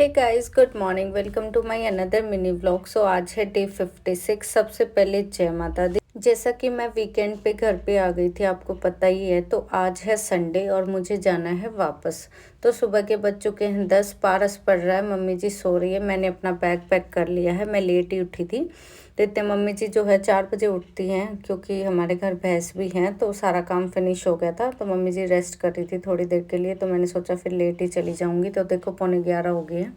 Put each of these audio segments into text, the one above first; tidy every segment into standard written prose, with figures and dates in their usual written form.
Hey guys, good morning. Welcome to my another mini vlog. So आज है day 56। सबसे पहले जय माता दी। जैसा कि मैं वीकेंड पे घर पे आ गई थी, आपको पता ही है। तो आज है संडे और मुझे जाना है वापस। तो सुबह के बज चुके हैं 10, पारस पड़ रहा है, मम्मी जी सो रही है। मैंने अपना बैग पैक कर लिया है, मैं लेट ही उठी थी। तो इतने मम्मी जी जो है 4 बजे उठती हैं, क्योंकि हमारे घर भैंस भी हैं। तो सारा काम फिनिश हो गया था, तो मम्मी जी रेस्ट कर रही थी थोड़ी देर के लिए। तो मैंने सोचा फिर लेट ही चली जाऊंगी। तो देखो पौने 11 हो गए हैं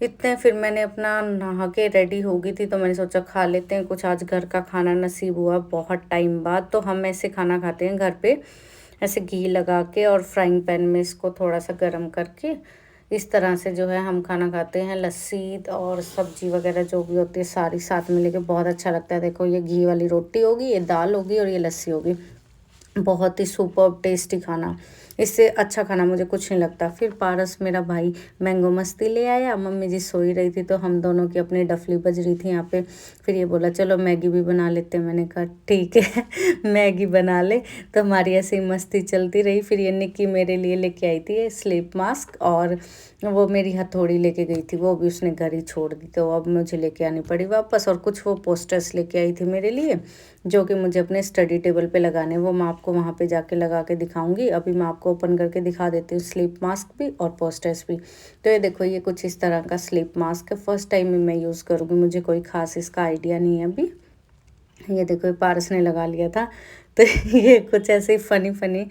इतने। फिर मैंने अपना नहा के रेडी हो गई थी, तो मैंने सोचा खा लेते हैं कुछ। आज घर का खाना नसीब हुआ बहुत टाइम बाद। तो हम ऐसे खाना खाते हैं घर पे, ऐसे घी लगा के और फ्राइंग पैन में इसको थोड़ा सा गर्म करके इस तरह से जो है हम खाना खाते हैं। लस्सी और सब्जी वगैरह जो भी होती है सारी साथ में लेके बहुत अच्छा लगता है। देखो ये घी वाली रोटी होगी, ये दाल होगी और ये लस्सी होगी। बहुत ही सुपर टेस्टी खाना, इससे अच्छा खाना मुझे कुछ नहीं लगता। फिर पारस मेरा भाई मैंगो मस्ती ले आया। मम्मी जी सोई रही थी, तो हम दोनों की अपनी डफली बज रही थी यहाँ पे। फिर ये बोला चलो मैगी भी बना लेते हैं। मैंने कहा ठीक है मैगी बना ले। तो हमारी ऐसे ही मस्ती चलती रही। फिर ये निक्की मेरे लिए लेके आई थी स्लीप मास्क, और वो मेरी हथौड़ी लेके गई थी, वो भी उसने घर ही छोड़ दी। तो अब मुझे लेके आनी पड़ी वापस। और कुछ वो पोस्टर्स लेके आई थी मेरे लिए, जो कि मुझे अपने स्टडी टेबल पे लगाने। वो मैं आपको वहाँ पे जाके लगा के दिखाऊंगी। अभी मैं आपको ओपन करके दिखा देती हूँ, स्लीप मास्क भी और पोस्टर्स भी। तो ये देखो, ये कुछ इस तरह का स्लीप मास्क है। फर्स्ट टाइम में मैं यूज़ करूँगी, मुझे कोई ख़ास इसका आइडिया नहीं है अभी। ये देखो, ये पारस ने लगा लिया था। तो ये कुछ ऐसे ही फ़नी फ़नी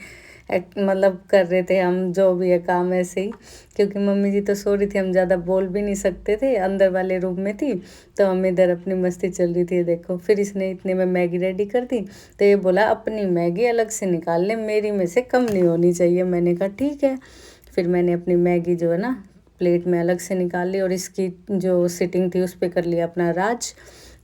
मतलब कर रहे थे हम, जो भी है काम ऐसे ही। क्योंकि मम्मी जी तो सो रही थी, हम ज़्यादा बोल भी नहीं सकते थे, अंदर वाले रूम में थी। तो हम इधर अपनी मस्ती चल रही थी। देखो फिर इसने इतने में मैगी रेडी कर दी। तो ये बोला अपनी मैगी अलग से निकाल ले, मेरी में से कम नहीं होनी चाहिए। मैंने कहा ठीक है। फिर मैंने अपनी मैगी जो है ना प्लेट में अलग से निकाल ली, और इसकी जो सिटिंग थी उस पर कर लिया अपना राज।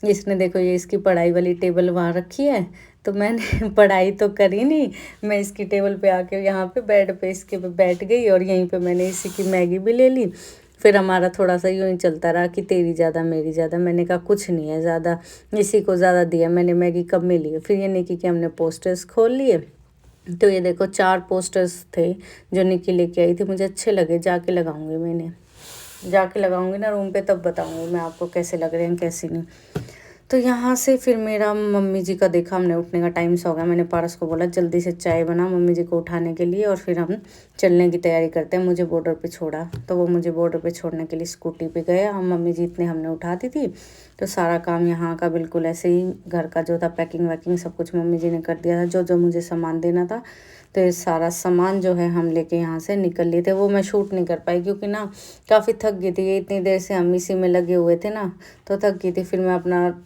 इसने देखो, ये इसकी पढ़ाई वाली टेबल वहाँ रखी है। तो मैंने पढ़ाई तो करी नहीं, मैं इसकी टेबल पे आके यहाँ पे बेड पे इसके पे बैठ गई, और यहीं पे मैंने इसी की मैगी भी ले ली। फिर हमारा थोड़ा सा यूँ ही चलता रहा कि तेरी ज़्यादा मेरी ज़्यादा। मैंने कहा कुछ नहीं है ज़्यादा, इसी को ज़्यादा दिया मैंने मैगी कब में ली है। फिर ये निकी के हमने पोस्टर्स खोल लिए। तो ये देखो 4 पोस्टर्स थे जो निकी लेके आई थी, मुझे अच्छे लगे। जाके लगाऊंगी, मैंने जाके लगाऊंगी ना रूम पे, तब बताऊंगी मैं आपको कैसे लग रहे हैं कैसे नहीं। तो यहाँ से फिर मेरा मम्मी जी का देखा, हमने उठने का टाइम सा हो गया। मैंने पारस को बोला जल्दी से चाय बना मम्मी जी को उठाने के लिए, और फिर हम चलने की तैयारी करते हैं। मुझे बॉर्डर पे छोड़ा, तो वो मुझे बॉर्डर पे छोड़ने के लिए स्कूटी पे गया। हम मम्मी जी इतने हमने उठा दी थी। तो सारा काम यहाँ का बिल्कुल ऐसे ही घर का जो था, पैकिंग वैकिंग सब कुछ मम्मी जी ने कर दिया था, जो जो मुझे सामान देना था। तो ये सारा सामान जो है हम लेके यहाँ से निकल लिए थे। वो मैं शूट नहीं कर पाई, क्योंकि ना काफ़ी थक गई थी। ये इतनी देर से हम इसी में लगे हुए थे ना, तो थक गई थी। फिर मैं अपना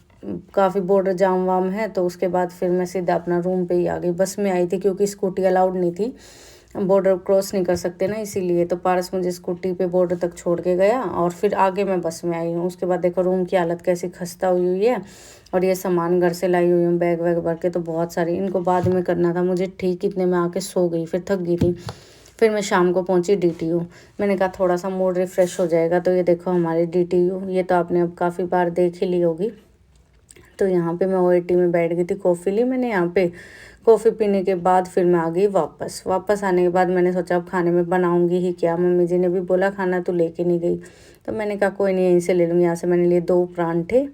काफ़ी बॉर्डर जाम वाम है, तो उसके बाद फिर मैं सीधा अपना रूम पे ही आ गई। बस में आई थी, क्योंकि स्कूटी अलाउड नहीं थी, बॉर्डर क्रॉस नहीं कर सकते ना, इसीलिए। तो पारस मुझे स्कूटी पे बॉर्डर तक छोड़ के गया, और फिर आगे मैं बस में आई हूँ। उसके बाद देखो रूम की हालत कैसी खस्ता हुई हुई है, और ये सामान घर से लाई हुई हूँ बैग वैग भर के। तो बहुत सारी इनको बाद में करना था मुझे, ठीक इतने में आके सो गई, फिर थक गई थी। फिर मैं शाम को पहुंची DTU। मैंने कहा थोड़ा सा मूड रिफ़्रेश हो जाएगा। तो ये देखो हमारी DTU, ये तो आपने अब काफ़ी बार देख ही ली होगी। तो यहाँ पे मैं OAT में बैठ गई थी, कॉफ़ी ली मैंने यहाँ पे। कॉफ़ी पीने के बाद फिर मैं आ गई वापस आने के बाद मैंने सोचा अब खाने में बनाऊँगी ही क्या। मम्मी जी ने भी बोला खाना तो लेके नहीं गई। तो मैंने कहा कोई नहीं, यहीं से ले लूँगी। यहाँ से मैंने लिए 2 परांठे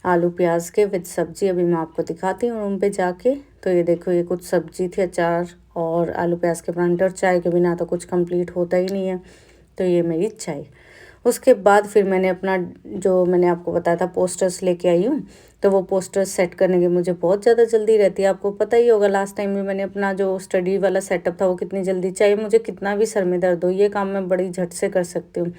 आलू प्याज के विद सब्जी। अभी मैं आपको दिखाती हूँ रूम पे जाके। तो ये देखो, ये कुछ सब्जी थी, अचार और आलू प्याज के परांठे। और चाय के बिना तो कुछ कंप्लीट होता ही नहीं है। तो ये मेरी चाय। उसके बाद फिर मैंने अपना, जो मैंने आपको बताया था, पोस्टर्स लेके आई हूँ। तो वो पोस्टर्स सेट करने की मुझे बहुत ज़्यादा जल्दी रहती है। आपको पता ही होगा लास्ट टाइम में मैंने अपना जो स्टडी वाला सेटअप था वो कितनी जल्दी, चाहे मुझे कितना भी सर में दर्द हो, ये काम मैं बड़ी झट से कर सकती हूँ।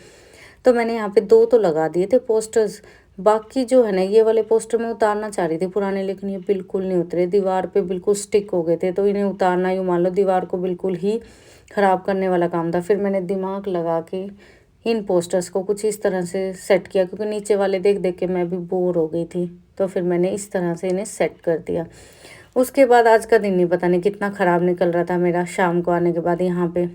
तो मैंने यहाँ पे 2 तो लगा दिए थे पोस्टर्स। बाकी जो है ना, ये वाले पोस्टर मैं उतारना चाह रही थी पुराने, लेकिन ये बिल्कुल नहीं उतरे, दीवार पे बिल्कुल स्टिक हो गए थे। तो इन्हें उतारना, यूँ मान लो दीवार को बिल्कुल ही ख़राब करने वाला काम था। फिर मैंने दिमाग लगा के इन पोस्टर्स को कुछ इस तरह से सेट किया, क्योंकि नीचे वाले देख देख के मैं भी बोर हो गई थी। तो फिर मैंने इस तरह से इन्हें सेट कर दिया। उसके बाद आज का दिन नहीं पता नहीं कितना ख़राब निकल रहा था मेरा। शाम को आने के बाद यहाँ पे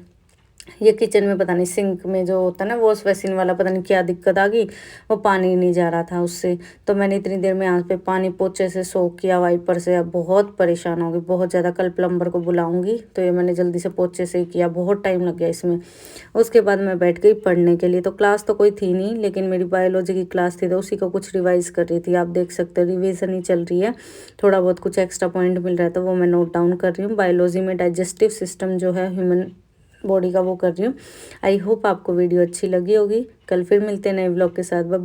ये किचन में पता नहीं सिंक में जो होता है ना वॉश बेसिन वाला, पता नहीं क्या दिक्कत आ गई, वो पानी नहीं जा रहा था उससे। तो मैंने इतनी देर में यहाँ पे पानी पोछे से सोख किया वाइपर से। अब बहुत परेशान हो गई, बहुत ज़्यादा। कल प्लम्बर को बुलाऊंगी। तो ये मैंने जल्दी से पोछे से ही किया, बहुत टाइम लग गया इसमें। उसके बाद मैं बैठ गई पढ़ने के लिए। तो क्लास तो कोई थी नहीं, लेकिन मेरी बायोलॉजी की क्लास थी, तो उसी को कुछ रिवाइज़ कर रही थी। आप देख सकते हो रिविज़न ही चल रही है। थोड़ा बहुत कुछ एक्स्ट्रा पॉइंट मिल रहा है तो वो मैं नोट डाउन कर रही हूँ। बायोलॉजी में डाइजेस्टिव सिस्टम जो है ह्यूमन बॉडी का, वो कर रही हूँ। आई होप आपको वीडियो अच्छी लगी होगी। कल फिर मिलते हैं नए ब्लॉग के साथ। बाय।